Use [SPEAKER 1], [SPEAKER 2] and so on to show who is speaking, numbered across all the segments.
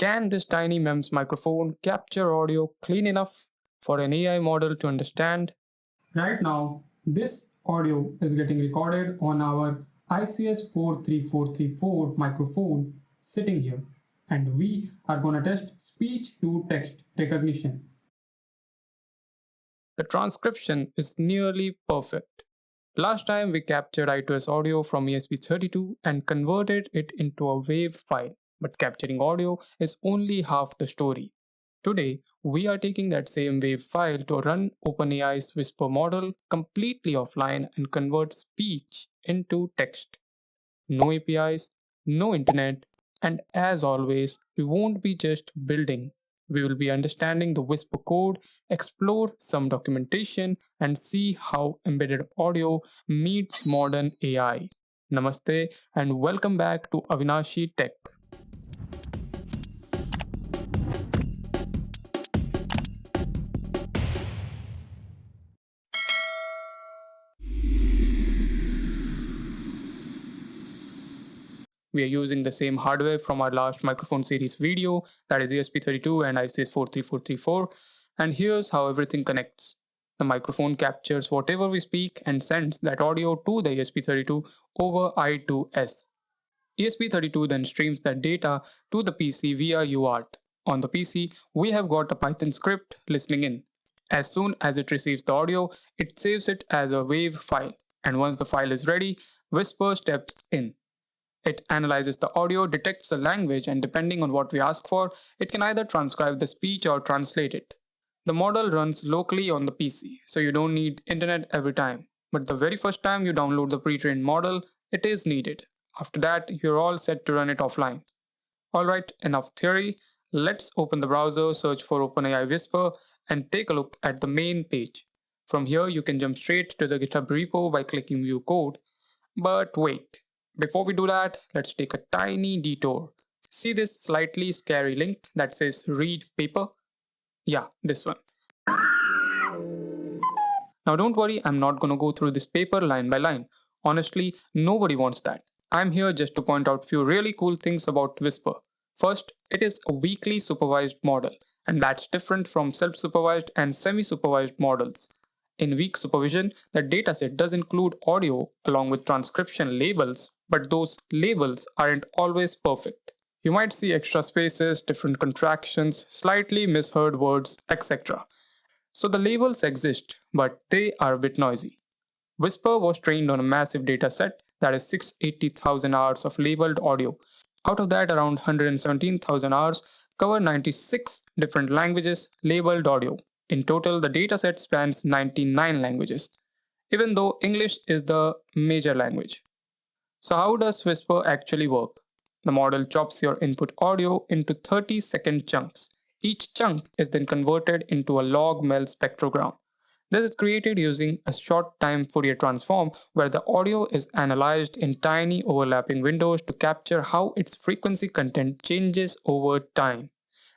[SPEAKER 1] Can this tiny MEMS microphone capture audio clean enough for an AI model to understand? Right now, this audio is getting recorded on our ICS-43434 microphone sitting here, and we are going to test speech to text recognition. The transcription is nearly perfect. Last time we captured I2S audio from ESP32 and converted it into a WAV file, but capturing audio is only half the story. Today, we are taking that same WAV file to run OpenAI's Whisper model completely offline and convert speech into text. No APIs, no internet, and as always, we won't be just building. We will be understanding the Whisper code, explore some documentation, and see how embedded audio meets modern AI. Namaste and welcome back to Avinashi Tech. We are using the same hardware from our last microphone series video, that is ESP32 and ICS-43434, and here's how everything connects. The microphone captures whatever we speak and sends that audio to the ESP32 over I2S. ESP32 then streams that data to the PC via UART. On the PC, we have got a Python script listening in. As soon as it receives the audio, it saves it as a WAV file, and once the file is ready, Whisper steps in. It analyzes the audio, detects the language, and depending on what we ask for, it can either transcribe the speech or translate it. The model runs locally on the PC, so you don't need internet every time. But the very first time you download the pre-trained model, it is needed. After that, you're all set to run it offline. Alright, enough theory. Let's open the browser, search for OpenAI Whisper, and take a look at the main page. From here, you can jump straight to the GitHub repo by clicking View Code. But wait. Before we do that, let's take a tiny detour. See this slightly scary link that says read paper? Yeah, this one. Now don't worry, I'm not gonna go through this paper line by line. Honestly, nobody wants that. I'm here just to point out few really cool things about Whisper. First, it is a weakly supervised model, and that's different from self-supervised and semi-supervised models. In weak supervision, the dataset does include audio along with transcription labels, but those labels aren't always perfect. You might see extra spaces, different contractions, slightly misheard words, etc. So the labels exist, but they are a bit noisy. Whisper was trained on a massive dataset, that is 680,000 hours of labeled audio. Out of that, around 117,000 hours cover 96 different languages labeled audio. In total, the dataset spans 99 languages, even though English is the major language. So how does Whisper actually work? The model chops your input audio into 30-second chunks. Each chunk is then converted into a log-mel spectrogram. This is created using a short-time Fourier transform where the audio is analyzed in tiny overlapping windows to capture how its frequency content changes over time.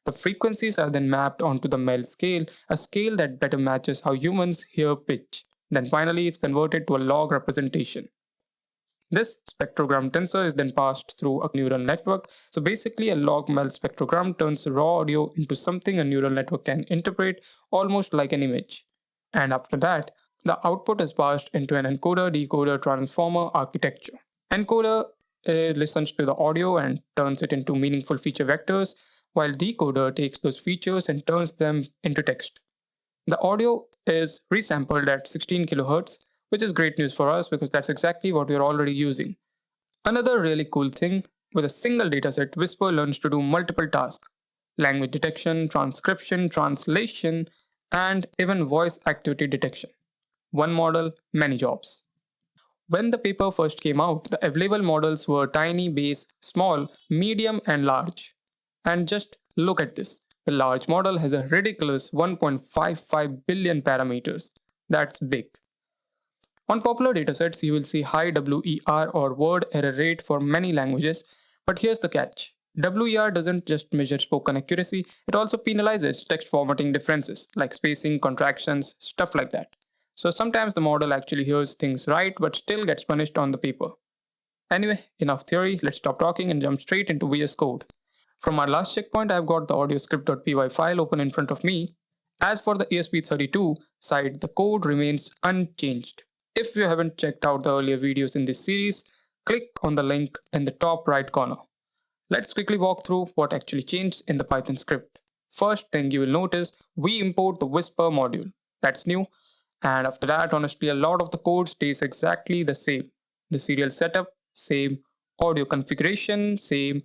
[SPEAKER 1] The frequencies are then mapped onto the MEL scale, a scale that better matches how humans hear pitch. Then finally it's converted to a log representation. This spectrogram tensor is then passed through a neural network. So basically a log-mel spectrogram turns raw audio into something a neural network can interpret almost like an image. And after that, the output is passed into an encoder-decoder transformer architecture. Encoder listens to the audio and turns it into meaningful feature vectors, while decoder takes those features and turns them into text. The audio is resampled at 16 kHz, which is great news for us because that's exactly what we're already using. Another really cool thing, with a single dataset, Whisper learns to do multiple tasks: language detection, transcription, translation, and even voice activity detection. One model, many jobs. When the paper first came out, the available models were tiny, base, small, medium, and large. And just look at this. The large model has a ridiculous 1.55 billion parameters. That's big. On popular datasets, you will see high WER or word error rate for many languages, but here's the catch. WER doesn't just measure spoken accuracy, it also penalizes text formatting differences like spacing, contractions, stuff like that. So sometimes the model actually hears things right but still gets punished on the paper. Anyway, enough theory, let's stop talking and jump straight into VS Code. From our last checkpoint, I've got the audio script.py file open in front of me. As for the ESP32 side, the code remains unchanged. If you haven't checked out the earlier videos in this series, click on the link in the top right corner. Let's quickly walk through what actually changed in the Python script. First thing you will notice, we import the Whisper module. That's new. And after that, honestly, a lot of the code stays exactly the same. The serial setup, same. Audio configuration, same.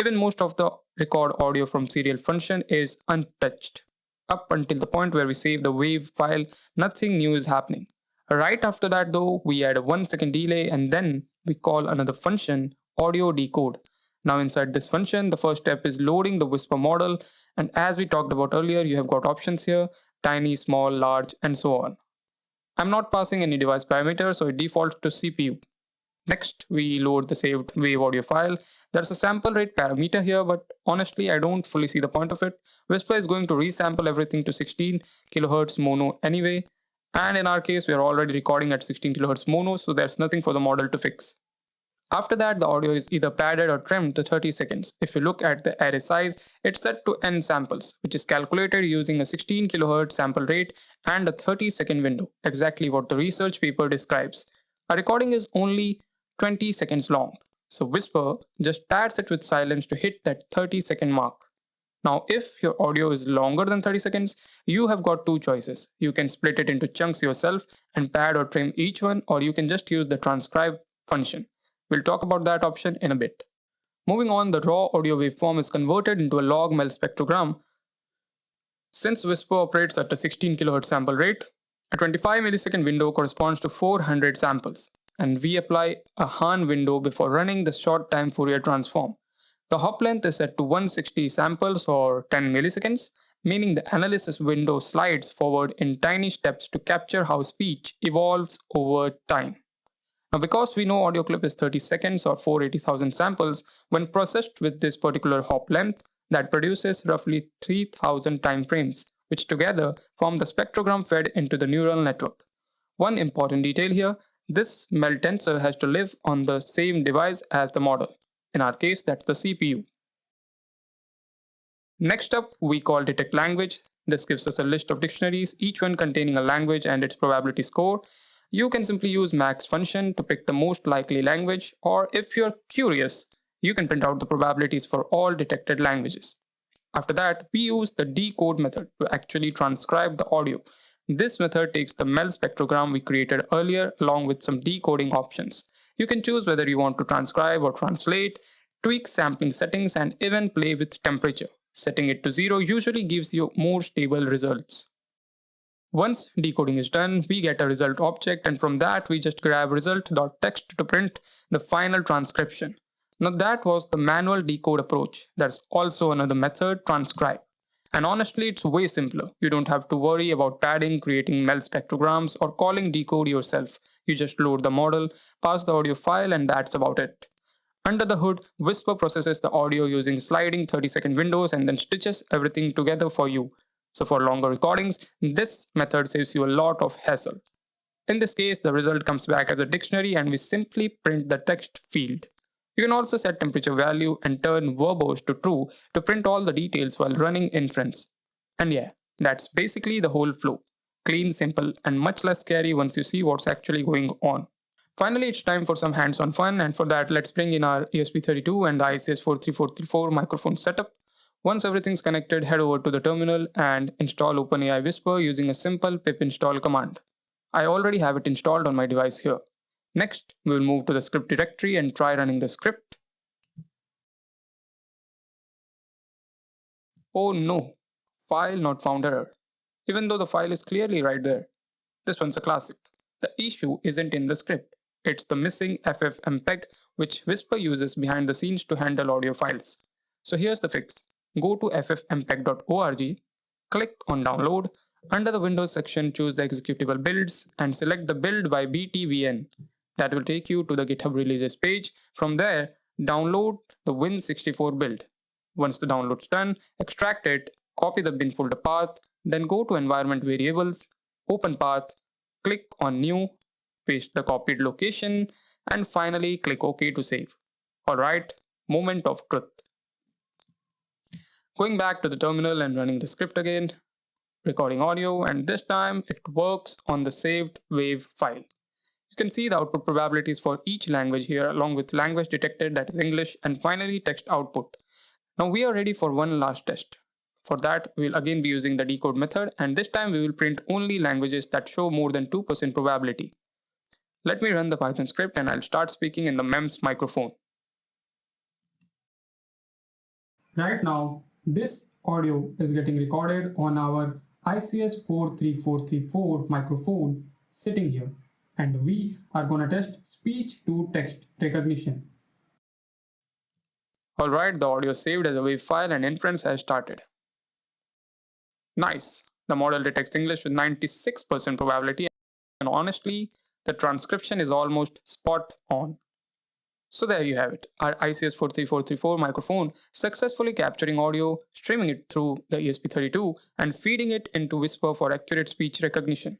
[SPEAKER 1] Even most of the record audio from serial function is untouched. Up until the point where we save the wave file, nothing new is happening. Right after that though, we add a 1 second delay and then we call another function, audio decode. Now inside this function, the first step is loading the Whisper model, and as we talked about earlier, you have got options here, tiny, small, large, and so on. I'm not passing any device parameter, so it defaults to CPU. Next, we load the saved wave audio file. There's a sample rate parameter here, but honestly, I don't fully see the point of it. Whisper is going to resample everything to 16 kHz mono anyway, and in our case, we are already recording at 16 kHz mono, so there's nothing for the model to fix. After that, the audio is either padded or trimmed to 30 seconds. If you look at the array size, it's set to n samples, which is calculated using a 16 kHz sample rate and a 30-second window, exactly what the research paper describes. A recording is only 20 seconds long, so Whisper just pads it with silence to hit that 30-second mark. Now, if your audio is longer than 30 seconds, you have got two choices. You can split it into chunks yourself and pad or trim each one, or you can just use the transcribe function. We'll talk about that option in a bit. Moving on, the raw audio waveform is converted into a log MEMS spectrogram. Since Whisper operates at a 16 kHz sample rate, a 25 millisecond window corresponds to 400 samples, and we apply a Hahn window before running the short time Fourier transform. The hop length is set to 160 samples or 10 milliseconds, meaning the analysis window slides forward in tiny steps to capture how speech evolves over time. Now, because we know audio clip is 30 seconds or 480,000 samples, when processed with this particular hop length, that produces roughly 3000 time frames, which together form the spectrogram fed into the neural network. One important detail here, this MEL tensor has to live on the same device as the model. In our case, that's the CPU. Next up, we call detect language. This gives us a list of dictionaries, each one containing a language and its probability score. You can simply use max function to pick the most likely language, or if you're curious, you can print out the probabilities for all detected languages. After that, we use the decode method to actually transcribe the audio. This method takes the MEL spectrogram we created earlier along with some decoding options. You can choose whether you want to transcribe or translate, tweak sampling settings, and even play with temperature. Setting it to 0 usually gives you more stable results. Once decoding is done, we get a result object, and from that we just grab result.txt to print the final transcription. Now that was the manual decode approach. There's also another method, transcribe. And honestly, it's way simpler. You don't have to worry about padding, creating MEL spectrograms, or calling decode yourself. You just load the model, pass the audio file, and that's about it. Under the hood, Whisper processes the audio using sliding 30-second windows and then stitches everything together for you. So for longer recordings, this method saves you a lot of hassle. In this case, the result comes back as a dictionary and we simply print the text field. You can also set temperature value and turn verbose to true to print all the details while running inference. And yeah, that's basically the whole flow. Clean, simple, and much less scary once you see what's actually going on. Finally, it's time for some hands-on fun, and for that, let's bring in our ESP32 and the ICS-43434 microphone setup. Once everything's connected, head over to the terminal and install OpenAI Whisper using a simple pip install command. I already have it installed on my device here. Next, we will move to the script directory and try running the script. Oh no, file not found error. Even though the file is clearly right there. This one's a classic. The issue isn't in the script. It's the missing FFmpeg which Whisper uses behind the scenes to handle audio files. So here's the fix. Go to ffmpeg.org, click on download. Under the Windows section, choose the executable builds and select the build by btvn. That will take you to the GitHub releases page. From there, download the Win64 build. Once the download's done, extract it, copy the bin folder path, then go to environment variables, open path, click on new, paste the copied location, and finally click OK to save. Alright, moment of truth. Going back to the terminal and running the script again, recording audio, and this time it works on the saved wave file. You can see the output probabilities for each language here along with language detected, that is English, and finally text output. Now we are ready for one last test. For that, we will again be using the decode method, and this time we will print only languages that show more than 2% probability. Let me run the Python script and I'll start speaking in the MEMS microphone. Right now, this audio is getting recorded on our ICS-43434 microphone sitting here, and we are going to test speech to text recognition. Alright, the audio is saved as a WAV file and inference has started. Nice! The model detects English with 96% probability, and honestly, the transcription is almost spot on. So there you have it, our ICS-43434 microphone successfully capturing audio, streaming it through the ESP32 and feeding it into Whisper for accurate speech recognition.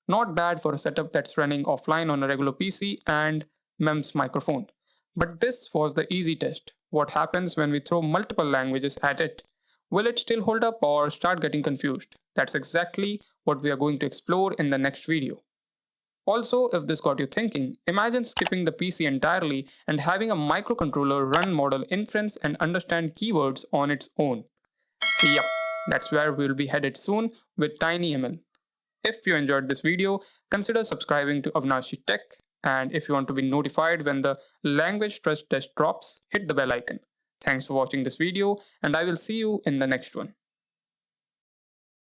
[SPEAKER 1] Not bad for a setup that's running offline on a regular PC and MEMS microphone. But this was the easy test. What happens when we throw multiple languages at it? Will it still hold up or start getting confused? That's exactly what we are going to explore in the next video. Also, if this got you thinking, imagine skipping the PC entirely and having a microcontroller run model inference and understand keywords on its own. Yup, that's where we'll be headed soon with TinyML. If you enjoyed this video, consider subscribing to Avinashi Tech, and if you want to be notified when the language trust test drops, hit the bell icon. Thanks for watching this video, and I will see you in the next one.